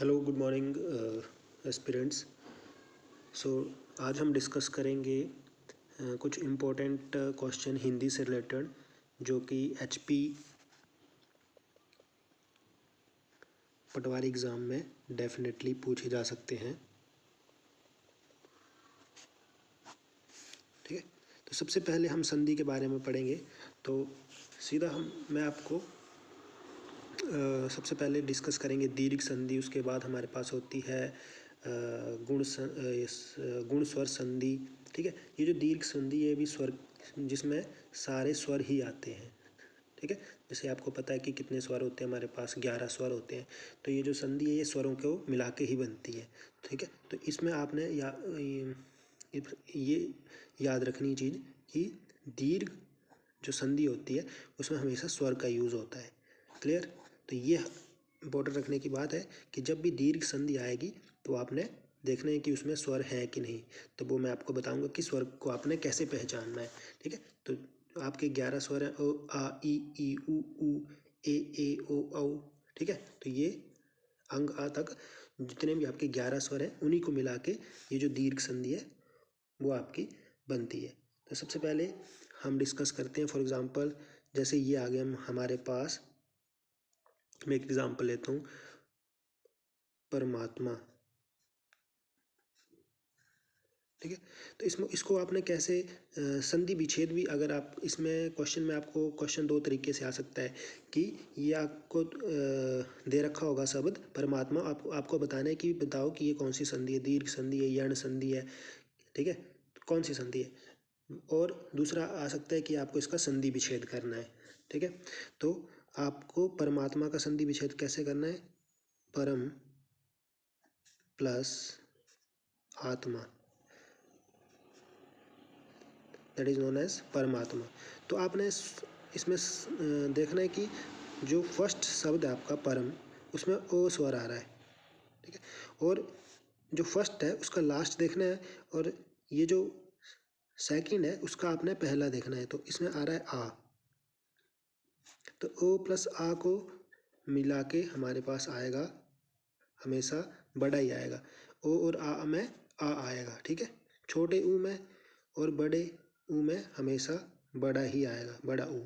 Hello good morning aspirants. So आज हम discuss करेंगे कुछ इम्पोर्टेंट क्वेश्चन हिंदी से रिलेटेड जो कि HP पटवारी एग्ज़ाम में डेफिनेटली पूछे जा सकते हैं। ठीक है, तो सबसे पहले हम संधि के बारे में पढ़ेंगे। तो सीधा मैं आपको सबसे पहले डिस्कस करेंगे दीर्घ संधि। उसके बाद हमारे पास होती है गुण स्वर संधि। ठीक है, ये जो दीर्घ संधि है भी स्वर जिसमें सारे स्वर ही आते हैं। ठीक है, जैसे आपको पता है कि कितने स्वर होते हैं, हमारे पास 11 स्वर होते हैं। तो ये जो संधि है ये स्वरों को मिला के ही बनती है। ठीक है, तो इसमें आपने ये याद रखनी चीज़ कि दीर्घ जो संधि होती है उसमें हमेशा स्वर का यूज़ होता है। क्लियर? तो ये इम्पोर्टेंट रखने की बात है कि जब भी दीर्घ संधि आएगी तो आपने देखना है कि उसमें स्वर है कि नहीं। तो वो मैं आपको बताऊंगा कि स्वर को आपने कैसे पहचानना है। ठीक है, तो आपके 11 स्वर हैं, ओ आ ई उ ए ओ औ। ठीक है, तो ये अंग आ तक जितने भी आपके 11 स्वर हैं उन्हीं को मिला के ये जो दीर्घ संधि है वो आपकी बनती है। तो सबसे पहले हम डिस्कस करते हैं। फॉर एग्जांपल जैसे ये आ गया हमारे पास, मैं एक एग्जांपल लेता हूँ, परमात्मा। ठीक है, तो इसको आपने कैसे संधि विच्छेद भी, अगर आप इसमें क्वेश्चन में आपको क्वेश्चन दो तरीके से आ सकता है कि ये आपको दे रखा होगा शब्द परमात्मा, आपको बताना है कि बताओ कि ये कौन सी संधि है, दीर्घ संधि है, यण संधि है। ठीक है, कौन सी संधि है। और दूसरा आ सकता है कि आपको इसका संधि विच्छेद करना है। ठीक है, तो आपको परमात्मा का संधि विच्छेद कैसे करना है, परम प्लस आत्मा, दैट इज नोन एज परमात्मा। तो आपने इसमें देखना है कि जो फर्स्ट शब्द है आपका परम, उसमें ओ स्वर आ रहा है। ठीक है, और जो फर्स्ट है उसका लास्ट देखना है, और ये जो सेकंड है उसका आपने पहला देखना है। तो इसमें आ रहा है आ, तो ओ प्लस आ को मिला के हमारे पास आएगा हमेशा बड़ा ही आएगा। ओ और आ में आ आएगा। ठीक है, छोटे ऊ में और बड़े ऊ में हमेशा बड़ा ही आएगा, बड़ा ऊ।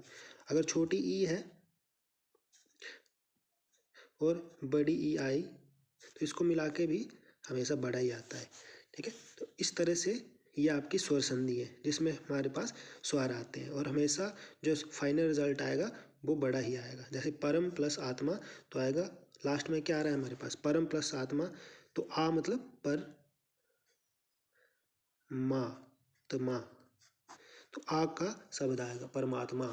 अगर छोटी ई है और बड़ी ई आई तो इसको मिला के भी हमेशा बड़ा ही आता है। ठीक है, तो इस तरह से ये आपकी स्वर संधि है जिसमें हमारे पास स्वर आते हैं और हमेशा जो फाइनल रिजल्ट आएगा वो बड़ा ही आएगा। जैसे परम प्लस आत्मा तो आएगा लास्ट में क्या आ रहा है हमारे पास, परम प्लस आत्मा, तो आ मतलब पर माँ, तो माँ, तो आ का शब्द आएगा परमात्मा।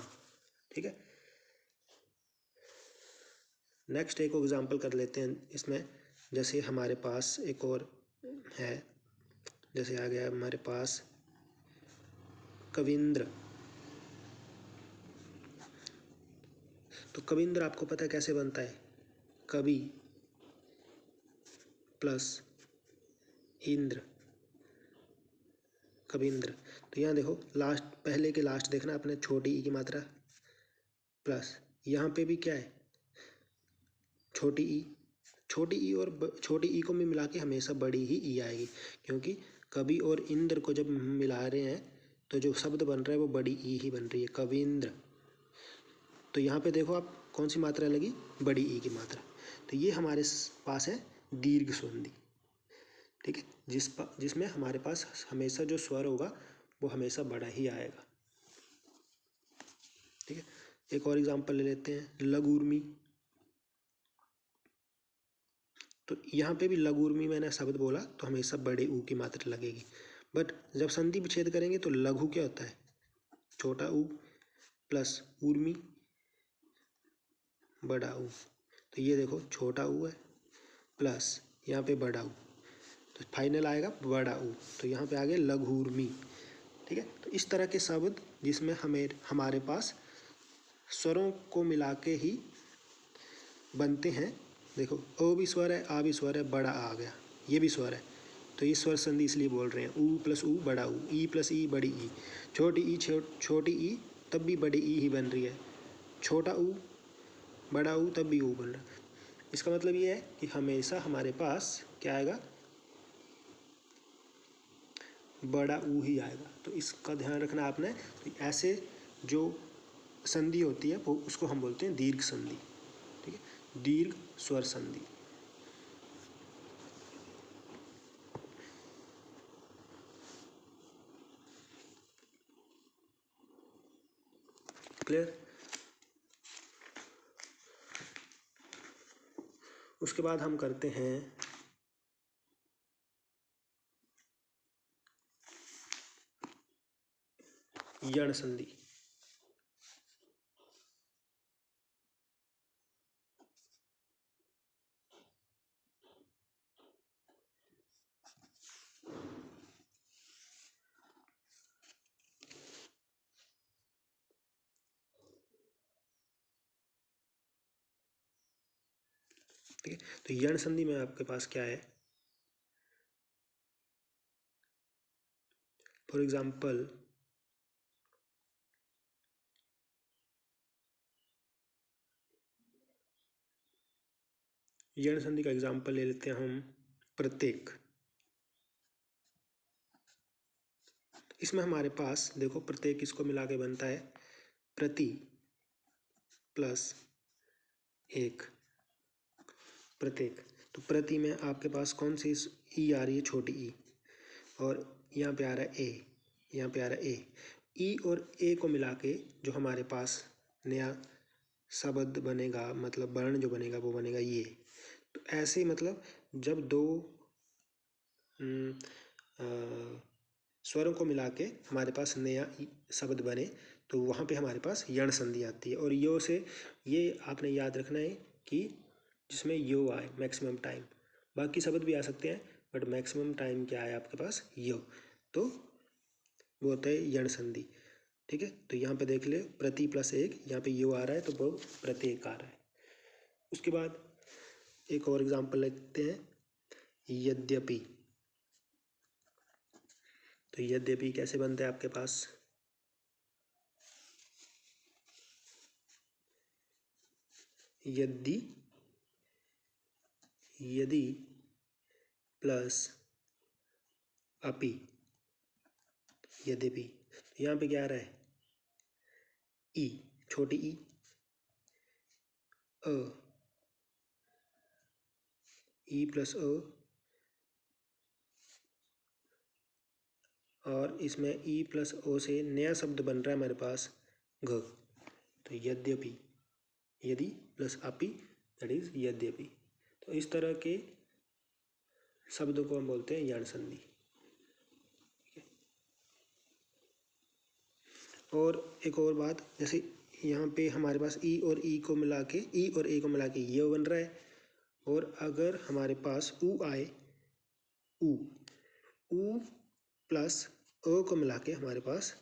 ठीक है, नेक्स्ट एक एग्जांपल कर लेते हैं इसमें। जैसे हमारे पास एक और है, जैसे आ गया हमारे पास कविंद्र। तो कविंद्र आपको पता है कैसे बनता है, कवि प्लस इंद्र, कविंद्र। तो यहाँ देखो लास्ट, पहले के लास्ट देखना आपने, छोटी ई की मात्रा प्लस, यहाँ पे भी क्या है छोटी ई, छोटी ई और छोटी ई को भी मिला के हमेशा बड़ी ही ई आएगी, क्योंकि कवि और इंद्र को जब मिला रहे हैं तो जो शब्द बन रहा है वो बड़ी ई ही बन रही है, कविंद्र। तो यहाँ पे देखो आप कौन सी मात्रा लगी, बड़ी ई की मात्रा। तो ये हमारे पास है दीर्घ संधि। ठीक है, जिसमें हमारे पास हमेशा जो स्वर होगा वो हमेशा बड़ा ही आएगा। ठीक है, एक और एग्जांपल ले लेते हैं, लघु ऊर्मी। तो यहाँ पे भी लघु ऊर्मी मैंने शब्द बोला तो हमेशा बड़े ऊ की मात्रा लगेगी, बट जब संधि विच्छेद करेंगे तो लघु क्या होता है, छोटा ऊ प्लस ऊर्मी बड़ा ऊ। तो ये देखो छोटा ऊ है प्लस यहाँ पे बड़ा ऊ, तो फाइनल आएगा बड़ा ऊ। तो यहाँ पे आ गया लघु ऊर्मी। ठीक है, तो इस तरह के शब्द जिसमें हमारे पास स्वरों को मिला के ही बनते हैं। देखो ओ भी स्वर है, आ भी स्वर है, बड़ा आ गया, ये भी स्वर है। तो ये स्वर संधि इसलिए बोल रहे हैं, ऊ प्लस ऊ बड़ा ऊ, ई प्लस ई बड़ी ई, छोटी ई छोटी ई तब भी बड़ी ई ही बन रही है, छोटा ऊ बड़ा ऊ तब भी ऊ बन रहा है। इसका मतलब ये है कि हमेशा हमारे पास क्या आएगा, बड़ा ऊ ही आएगा। तो इसका ध्यान रखना आपने। तो ऐसे जो संधि होती है वो उसको हम बोलते हैं दीर्घ संधि। ठीक है, दीर्घ स्वर संधि। क्लियर। उसके बाद हम करते हैं यण संधि। ठीक है, तो यण संधि में आपके पास क्या है, फॉर एग्जाम्पल यण संधि का एग्जाम्पल ले लेते हैं हम प्रत्येक। इसमें हमारे पास देखो प्रत्येक इसको मिला के बनता है प्रति प्लस एक, प्रत्येक। तो प्रति में आपके पास कौन सी ई आ रही है, छोटी ई, और यहाँ पे आ रहा है ए, यहाँ पे आ रहा है ए। ई और ए को मिला के जो हमारे पास नया शब्द बनेगा, मतलब वर्ण जो बनेगा वो बनेगा ये। तो ऐसे मतलब जब दो स्वरों को मिला के हमारे पास नया शब्द बने तो वहाँ पे हमारे पास यण संधि आती है। और यो से ये आपने याद रखना है कि जिसमें यो आए मैक्सिमम टाइम, बाकी शब्द भी आ सकते हैं बट मैक्सिमम टाइम क्या है आपके पास, यो, तो वो होता है यण संधि। ठीक है, तो यहाँ पे देख ले प्रति प्लस एक, यहाँ पे यो आ रहा है तो वो प्रत्येक आ रहा है। उसके बाद एक और एग्जाम्पल लेते हैं यद्यपि। तो यद्यपि कैसे बनता है आपके पास, यदि, यदि प्लस अपि, यद्यपि। यहाँ पे क्या आ रहा है, ई, छोटी ई, अ, ई प्लस अ, और इसमें ई प्लस ओ से नया शब्द बन रहा है हमारे पास घ। तो यद्यपि, यदि प्लस अपि दैट इज यद्यपि। तो इस तरह के शब्दों को हम बोलते हैं यण संधि। और एक और बात, जैसे यहाँ पे हमारे पास ई और ई को मिला के, ई और ए को मिला के ये बन रहा है, और अगर हमारे पास ऊ आए, ऊ, ऊ प्लस अ को मिला के हमारे पास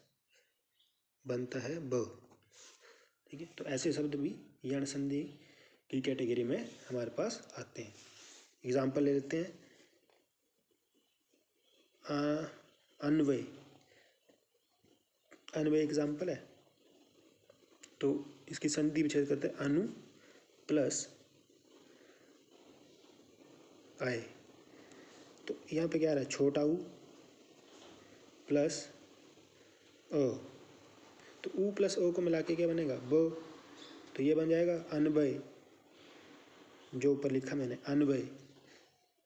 बनता है ब। ठीक है, तो ऐसे शब्द भी यण संधि की कैटेगरी में हमारे पास आते हैं। एग्जाम्पल ले लेते हैं अन्वय। अन्वय एग्जाम्पल है, तो इसकी संधि विच्छेद करते हैं अनु प्लस आय। तो यहाँ पे क्या आ रहा है, छोटा ऊ प्लस अ, तो ऊ प्लस ओ को मिला के क्या बनेगा, ब। तो ये बन जाएगा अनवय, जो ऊपर लिखा मैंने अनवय।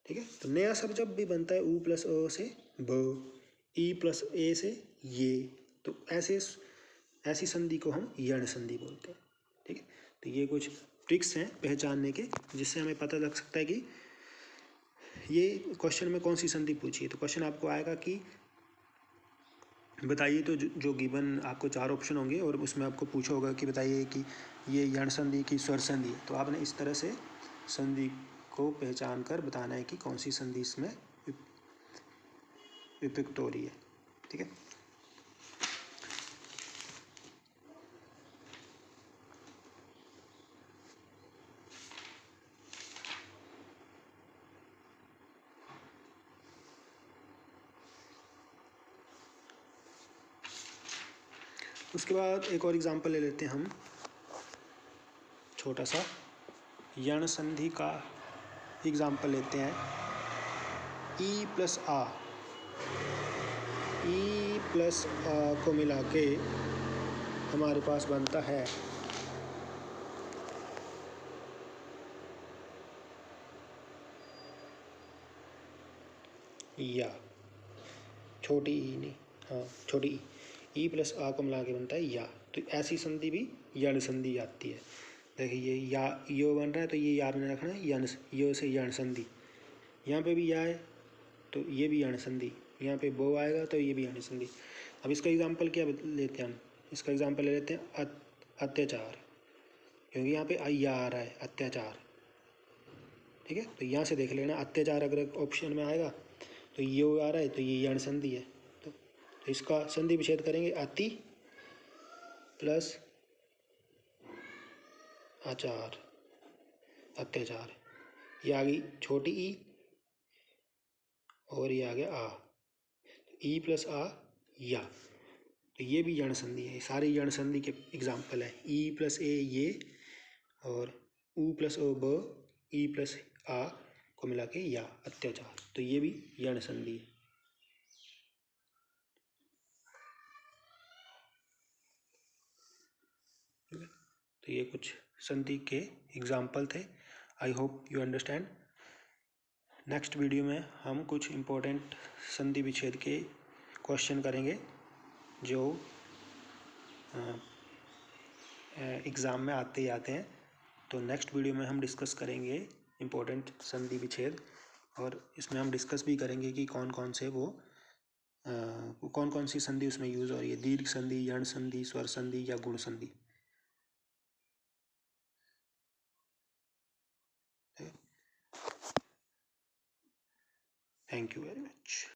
ठीक है, तो नया शब्द जब भी बनता है ऊ प्लस ओ से ब, ई प्लस ए से ये, तो ऐसी संधि को हम यण संधि बोलते हैं। ठीक है, तो ये कुछ ट्रिक्स हैं पहचानने के, जिससे हमें पता लग सकता है कि ये क्वेश्चन में कौन सी संधि पूछी है। तो क्वेश्चन आपको आएगा कि बताइए, तो जो गिवन आपको 4 ऑप्शन होंगे और उसमें आपको पूछा होगा कि बताइए कि ये यण संधि की स्वर संधि है। तो आपने इस तरह से संधि को पहचान कर बताना है कि कौन सी संधि इसमें विपयुक्त हो रही है। ठीक है, उसके बाद एक और एग्जांपल ले लेते हैं हम छोटा सा। यण संधि का एग्जाम्पल लेते हैं। ई प्लस आ को मिला के हमारे पास बनता है या, छोटी ई नहीं, हाँ छोटी ई प्लस आ को मिला के बनता है या। तो ऐसी संधि भी यण संधि आती है। देखिए ये या यो बन रहा है तो ये या में रखना है यण, यो से यण संधि। यहाँ पे भी या है तो ये भी यण संधि, यहाँ पे बो आएगा तो ये भी यण संधि। अब इसका एग्जाम्पल क्या लेते हैं हम, इसका एग्जाम्पल ले लेते हैं अत्याचार, क्योंकि यहाँ पे या आ रहा है अत्याचार। ठीक है, तो यहाँ से देख लेना अत्याचार अगर ऑप्शन में आएगा तो ये आ रहा है तो ये यण संधि है। तो इसका संधि विच्छेद करेंगे अति प्लस आचार, अत्याचार। ये आ गई छोटी ई और ये आ गया आ, ई प्लस आ या। तो ये भी यण संधि है, सारे यण संधि के एग्जाम्पल है। ई प्लस ए ये और ऊ प्लस ओ ब, ई प्लस आ को मिला के या, अत्याचार। तो ये भी यण संधि है। तो ये कुछ संधि के एग्जाम्पल थे। I hope you understand. Next video में हम कुछ इम्पोर्टेंट संधि विच्छेद के क्वेश्चन करेंगे जो एग्ज़ाम में आते ही आते हैं। तो नेक्स्ट वीडियो में हम डिस्कस करेंगे इम्पोर्टेंट संधि विच्छेद, और इसमें हम डिस्कस भी करेंगे कि कौन कौन से वो कौन कौन सी संधि उसमें यूज़ हो रही है, दीर्घ संधि, यण संधि, स्वर संधि या गुण संधि। Thank you very much.